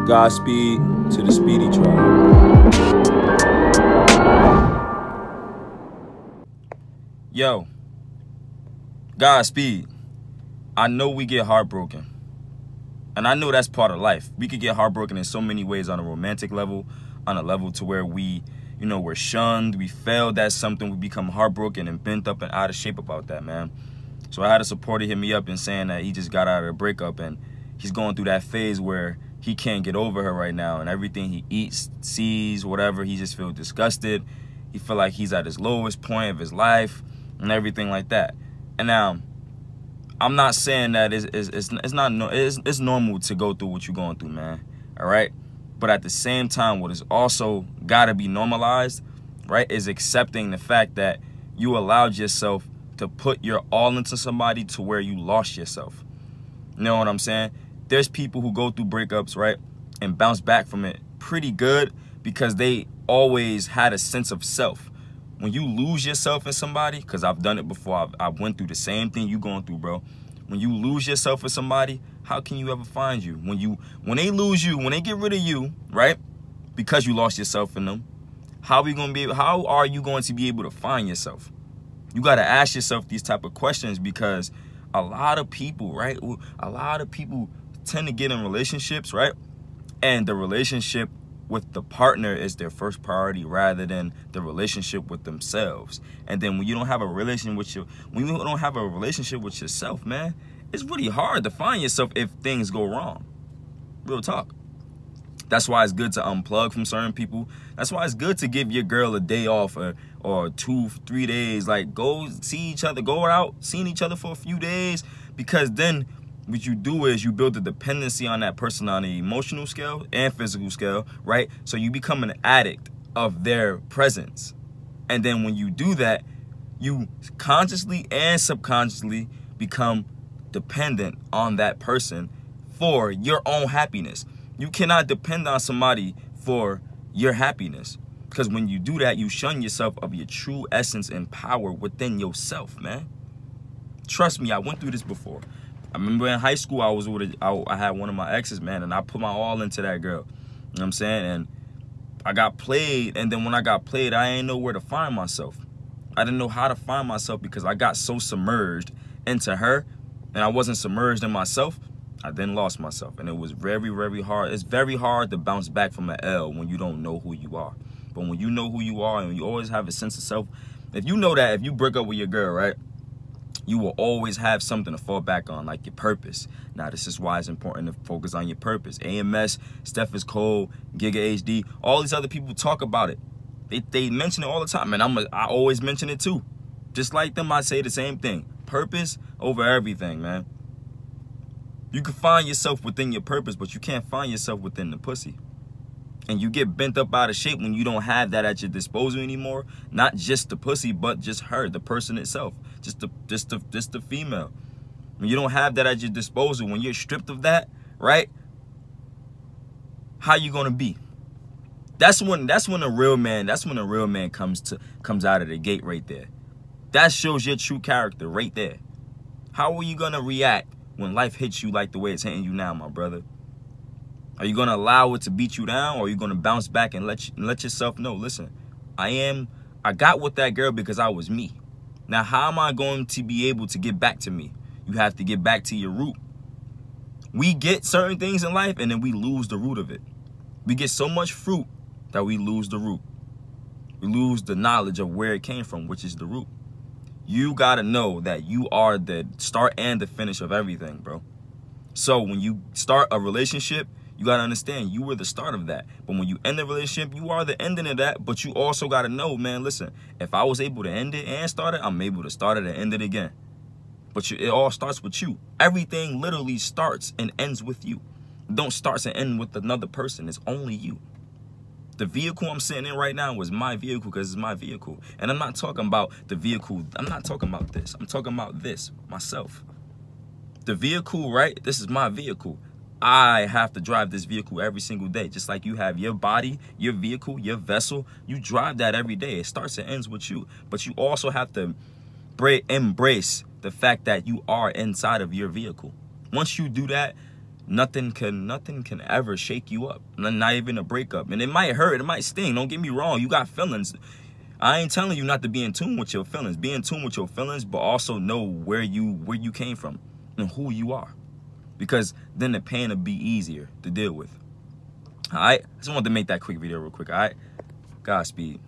Godspeed to the Speedy Tribe. Yo, Godspeed. I know we get heartbroken. And I know that's part of life. We could get heartbroken in so many ways, on a romantic level, on a level to where we, we're shunned, we failed at something, we become heartbroken and bent up and out of shape about that, man. So I had a supporter hit me up and saying that he just got out of a breakup and he's going through that phase where he can't get over her right now, and everything he eats, sees, whatever, he just feels disgusted. He feel like he's at his lowest point of his life and everything like that. And now, I'm not saying that it's normal to go through what you're going through, man. All right? But at the same time, what is also got to be normalized, right, is accepting the fact that you allowed yourself to put your all into somebody to where you lost yourself. You know what I'm saying? There's people who go through breakups, right, and bounce back from it pretty good because they always had a sense of self. When you lose yourself in somebody, because I've done it before, I went through the same thing you going through, bro. When you lose yourself in somebody, how can you ever find you? When they lose you, when they get rid of you, right, because you lost yourself in them, how are you going to be able to find yourself? You got to ask yourself these type of questions, because a lot of people, right, a lot of people tend to get in relationships, right, and the relationship with the partner is their first priority rather than the relationship with themselves. And then when you don't have a relationship with yourself, man, it's really hard to find yourself if things go wrong. Real talk. That's why it's good to unplug from certain people. That's why it's good to give your girl a day off or 2-3 days. Like, go see each other, go out, seeing each other for a few days, because then what you do is you build a dependency on that person on the emotional scale and physical scale, right? So you become an addict of their presence. And then when you do that, you consciously and subconsciously become dependent on that person for your own happiness. You cannot depend on somebody for your happiness, because when you do that, you shun yourself of your true essence and power within yourself, man. Trust me, I went through this before. I remember in high school, I had one of my exes, man, and I put my all into that girl. You know what I'm saying? And I got played, and then when I got played, I didn't know where to find myself. I didn't know how to find myself because I got so submerged into her, and I wasn't submerged in myself. I then lost myself, and it was very, very hard. It's very hard to bounce back from an L when you don't know who you are. But when you know who you are and you always have a sense of self, if you know that if you break up with your girl, right, you will always have something to fall back on, like your purpose. Now, this is why it's important to focus on your purpose. AMS, Steph is Cold, Giga HD, all these other people talk about it. They mention it all the time, and I always mention it too. Just like them, I say the same thing. Purpose over everything, man. You can find yourself within your purpose, but you can't find yourself within the pussy. And you get bent up out of shape when you don't have that at your disposal anymore. Not just the pussy, but just her, the person itself, just the female. When you don't have that at your disposal, when you're stripped of that, right? How you gonna be? That's when a real man comes out of the gate right there. That shows your true character right there. How are you gonna react when life hits you like the way it's hitting you now, my brother? Are you gonna allow it to beat you down, or are you gonna bounce back and let yourself know, listen, I got with that girl because I was me. Now, how am I going to be able to get back to me? You have to get back to your root. We get certain things in life and then we lose the root of it. We get so much fruit that we lose the root. We lose the knowledge of where it came from, which is the root. You gotta know that you are the start and the finish of everything, bro. So when you start a relationship, you gotta understand you were the start of that. But when you end the relationship, you are the ending of that. But you also gotta know, man, listen, if I was able to end it and start it, I'm able to start it and end it again. But it all starts with you. Everything literally starts and ends with you. It don't start and end with another person. It's only you. The vehicle I'm sitting in right now is my vehicle because it's my vehicle. And I'm not talking about the vehicle. I'm not talking about this. I'm talking about this, myself. The vehicle, right? This is my vehicle. I have to drive this vehicle every single day. Just like you have your body, your vehicle, your vessel. You drive that every day. It starts and ends with you. But you also have to embrace the fact that you are inside of your vehicle. Once you do that, Nothing can ever shake you up. Not even a breakup. And it might hurt, it might sting. Don't get me wrong. You got feelings. I ain't telling you not to be in tune with your feelings. Be in tune with your feelings, but also know where you came from and who you are. Because then the pain will be easier to deal with. Alright? I just wanted to make that quick video real quick, alright? Godspeed.